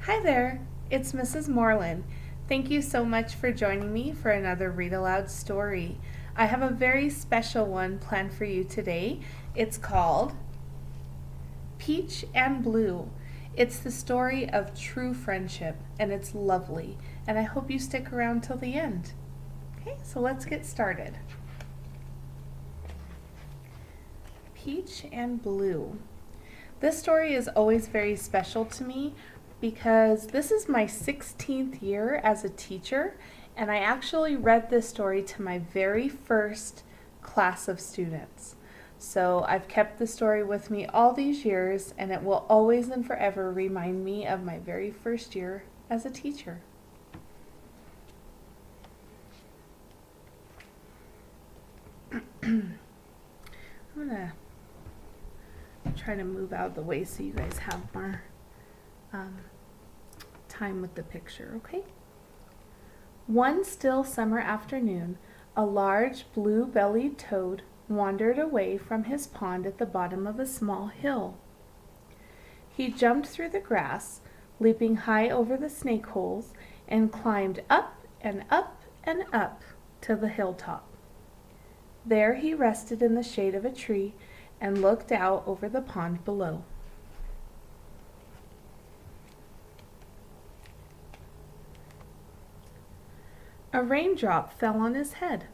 Hi there, it's Mrs. Morlan. Thank you so much for joining me for another Read Aloud story. I have a very special one planned for you today. It's called Peach and Blue. It's the story of true friendship, and it's lovely, and I hope you stick around till the end. Okay, so let's get started. Peach and Blue. This story is always very special to me because this is my 16th year as a teacher, and I actually read this story to my very first class of students. So I've kept the story with me all these years, and it will always and forever remind me of my very first year as a teacher. I'm gonna try to move out of the way so you guys have more time with the picture, okay? One still summer afternoon, a large blue-bellied toad wandered away from his pond at the bottom of a small hill. He jumped through the grass, leaping high over the snake holes, and climbed up and up and up to the hilltop. There he rested in the shade of a tree and looked out over the pond below. A raindrop fell on his head.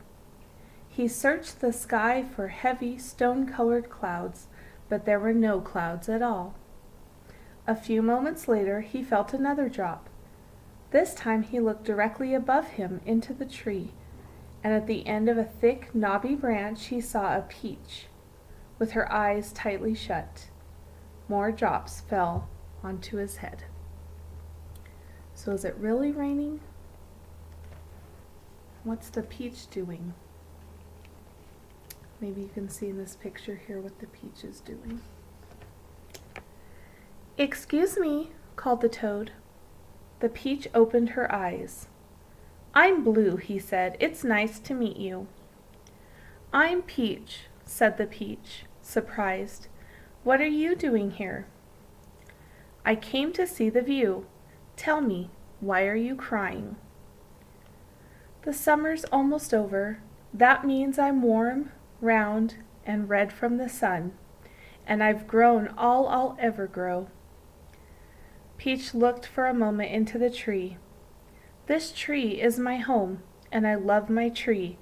He searched the sky for heavy, stone-colored clouds, but there were no clouds at all. A few moments later, he felt another drop. This time he looked directly above him into the tree, and at the end of a thick, knobby branch he saw a peach, with her eyes tightly shut. More drops fell onto his head. So is it really raining? What's the peach doing? Maybe you can see in this picture here what the peach is doing. "Excuse me," called the toad. The peach opened her eyes. "I'm Blue," he said. "It's nice to meet you." "I'm Peach," said the peach, surprised. "What are you doing here?" "I came to see the view. Tell me, why are you crying?" "The summer's almost over. That means I'm warm, round, and red from the sun, and I've grown all I'll ever grow." Peach looked for a moment into the tree. "This tree is my home, and I love my tree,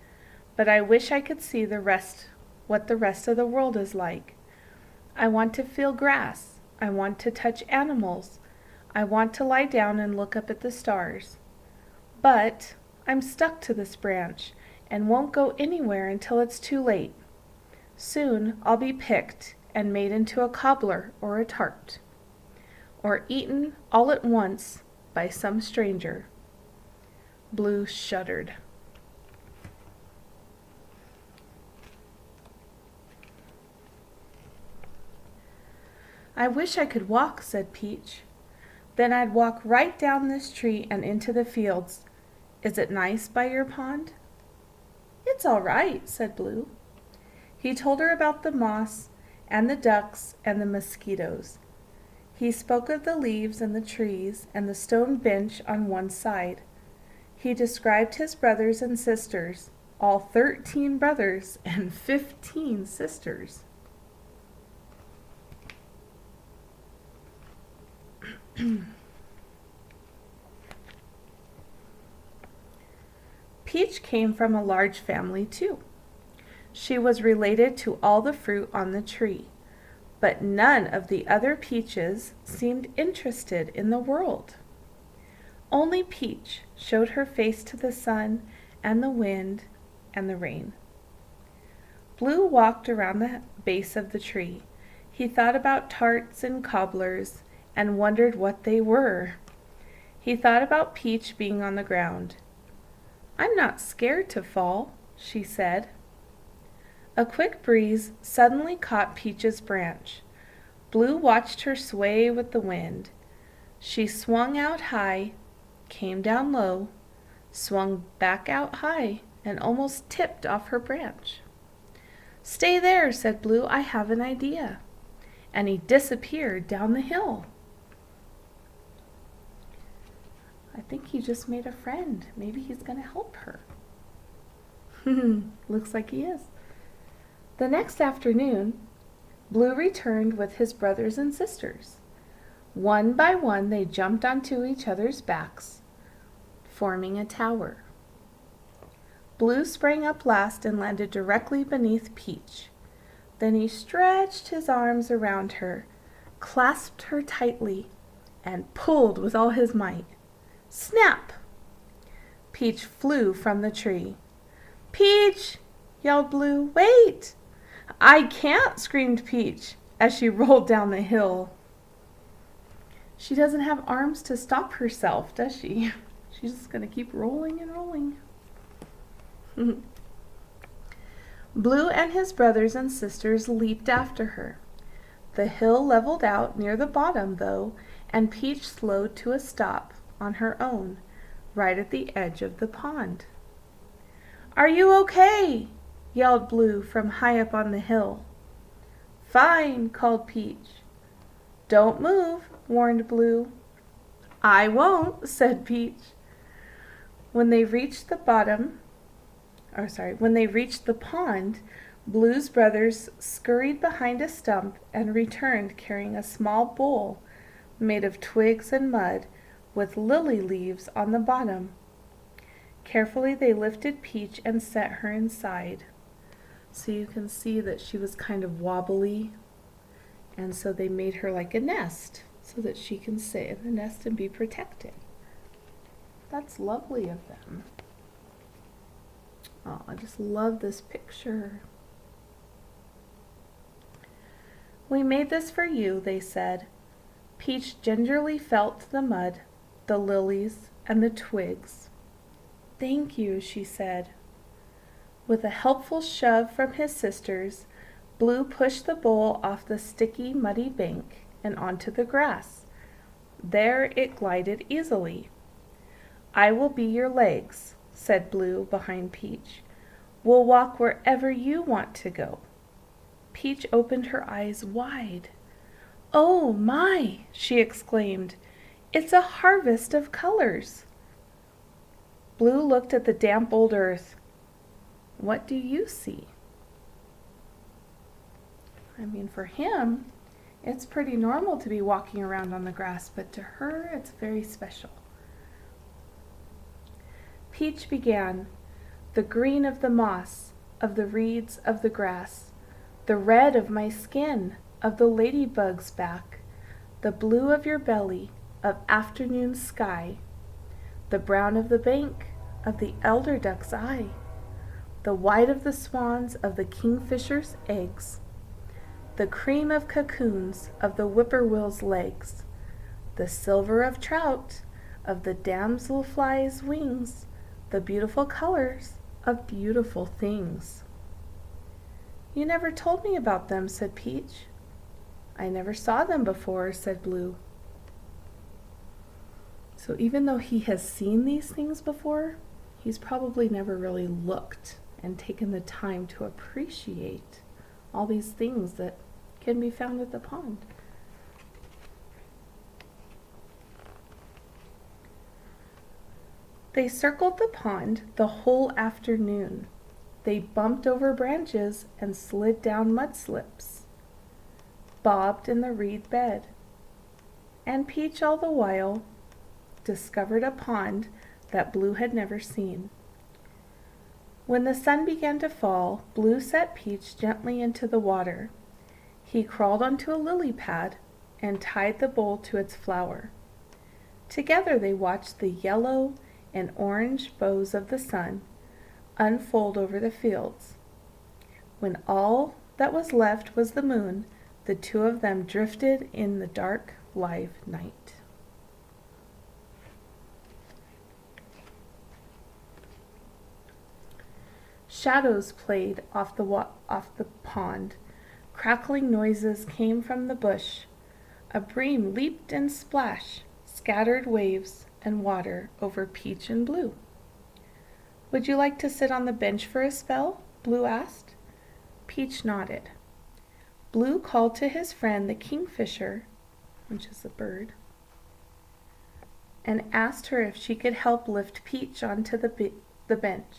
but I wish I could see what the rest of the world is like. I want to feel grass. I want to touch animals. I want to lie down and look up at the stars. But I'm stuck to this branch and won't go anywhere until it's too late. Soon I'll be picked and made into a cobbler or a tart, or eaten all at once by some stranger." Blue shuddered. "I wish I could walk," said Peach. "Then I'd walk right down this tree and into the fields. Is it nice by your pond?" "It's all right," said Blue. He told her about the moss and the ducks and the mosquitoes. He spoke of the leaves and the trees and the stone bench on one side. He described his brothers and sisters, all 13 brothers and 15 sisters. Peach came from a large family too. She was related to all the fruit on the tree, but none of the other peaches seemed interested in the world. Only Peach showed her face to the sun and the wind and the rain. Blue walked around the base of the tree. He thought about tarts and cobblers and wondered what they were. He thought about Peach being on the ground. "I'm not scared to fall," she said. A quick breeze suddenly caught Peach's branch. Blue watched her sway with the wind. She swung out high, came down low, swung back out high, and almost tipped off her branch. "Stay there," said Blue. "I have an idea." And he disappeared down the hill. think he just made a friend. Maybe he's going to help her. Looks like he is. The next afternoon, Blue returned with his brothers and sisters. One by one, they jumped onto each other's backs, forming a tower. Blue sprang up last and landed directly beneath Peach. Then he stretched his arms around her, clasped her tightly, and pulled with all his might. Snap! Peach flew from the tree. "Peach!" yelled Blue. "Wait!" "I can't!" screamed Peach as she rolled down the hill. She doesn't have arms to stop herself, does she? She's just going to keep rolling and rolling. Blue and his brothers and sisters leaped after her. The hill leveled out near the bottom, though, and Peach slowed to a stop on her own, right at the edge of the pond. "Are you okay?" yelled Blue from high up on the hill. "Fine," called Peach. "Don't move," warned Blue. "I won't," said Peach. When they reached the pond, Blue's brothers scurried behind a stump and returned carrying a small bowl made of twigs and mud with lily leaves on the bottom. Carefully they lifted Peach and set her inside. So you can see that she was kind of wobbly, and so they made her like a nest so that she can sit in the nest and be protected. That's lovely of them. Oh, I just love this picture. "We made this for you," they said. Peach gingerly felt the mud, the lilies, and the twigs. "Thank you," she said. With a helpful shove from his sisters, Blue pushed the bowl off the sticky, muddy bank and onto the grass. There it glided easily. "I will be your legs," said Blue behind Peach. "We'll walk wherever you want to go." Peach opened her eyes wide. "Oh my!" she exclaimed. "It's a harvest of colors." Blue looked at the damp old earth. "What do you see?" I mean, for him, it's pretty normal to be walking around on the grass, but to her, it's very special. Peach began, "The green of the moss, of the reeds of the grass, the red of my skin, of the ladybug's back, the blue of your belly, of afternoon sky, the brown of the bank, of the elder duck's eye, the white of the swans, of the kingfisher's eggs, the cream of cocoons, of the whippoorwill's legs, the silver of trout, of the damselfly's wings, the beautiful colors of beautiful things." "You never told me about them," said Peach. "I never saw them before," said Blue. So even though he has seen these things before, he's probably never really looked and taken the time to appreciate all these things that can be found at the pond. They circled the pond the whole afternoon. They bumped over branches and slid down mud slips, bobbed in the reed bed, and Peach all the while discovered a pond that Blue had never seen. When the sun began to fall, Blue set Peach gently into the water. He crawled onto a lily pad and tied the bowl to its flower. Together they watched the yellow and orange bows of the sun unfold over the fields. When all that was left was the moon, the two of them drifted in the dark, live night. Shadows played off the pond. Crackling noises came from the bush. A bream leaped and splashed, scattered waves and water over Peach and Blue. "Would you like to sit on the bench for a spell?" Blue asked. Peach nodded. Blue called to his friend the kingfisher, which is a bird, and asked her if she could help lift Peach onto the bench.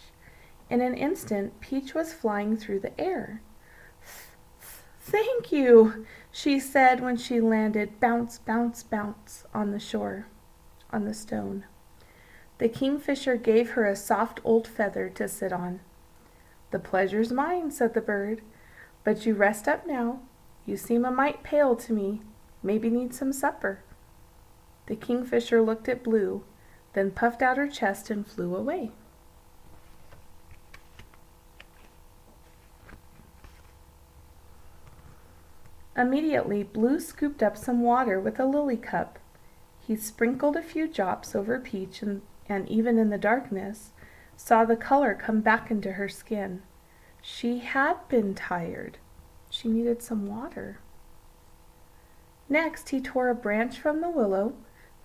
In an instant, Peach was flying through the air. "Thank you," she said when she landed, bounce, bounce, bounce, on the shore, on the stone. The kingfisher gave her a soft old feather to sit on. "The pleasure's mine," said the bird, "but you rest up now. You seem a mite pale to me. Maybe need some supper." The kingfisher looked at Blue, then puffed out her chest and flew away. Immediately, Blue scooped up some water with a lily cup. He sprinkled a few drops over Peach and even in the darkness, saw the color come back into her skin. She had been tired. She needed some water. Next, he tore a branch from the willow,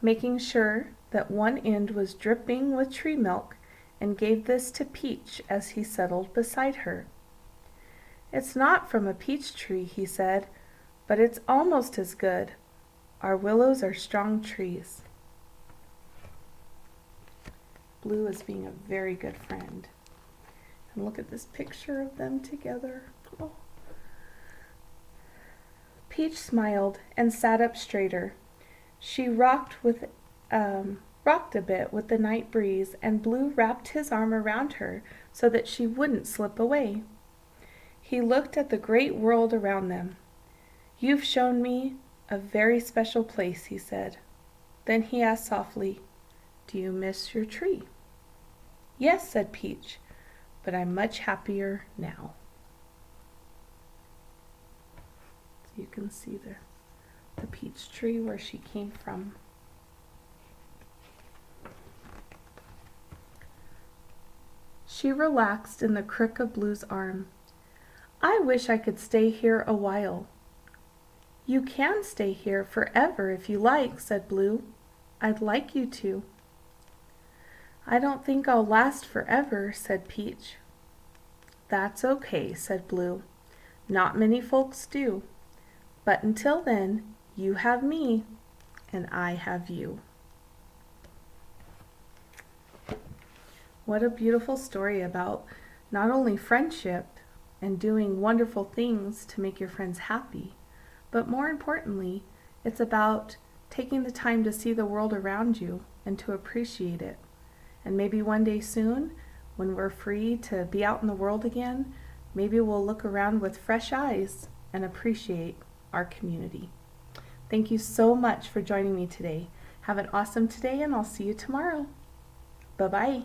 making sure that one end was dripping with tree milk, and gave this to Peach as he settled beside her. "It's not from a peach tree," he said, "but it's almost as good. Our willows are strong trees." Blue is being a very good friend. And look at this picture of them together. Oh. Peach smiled and sat up straighter. She rocked a bit with the night breeze, and Blue wrapped his arm around her so that she wouldn't slip away. He looked at the great world around them. "You've shown me a very special place," he said. Then he asked softly, "Do you miss your tree?" "Yes," said Peach, "but I'm much happier now." So you can see the peach tree where she came from. She relaxed in the crook of Blue's arm. "I wish I could stay here a while." "You can stay here forever if you like," said Blue. "I'd like you to." "I don't think I'll last forever," said Peach. "That's okay," said Blue. "Not many folks do. But until then, you have me, and I have you." What a beautiful story about not only friendship and doing wonderful things to make your friends happy, but more importantly, it's about taking the time to see the world around you and to appreciate it. And maybe one day soon, when we're free to be out in the world again, maybe we'll look around with fresh eyes and appreciate our community. Thank you so much for joining me today. Have an awesome day, and I'll see you tomorrow. Bye-bye.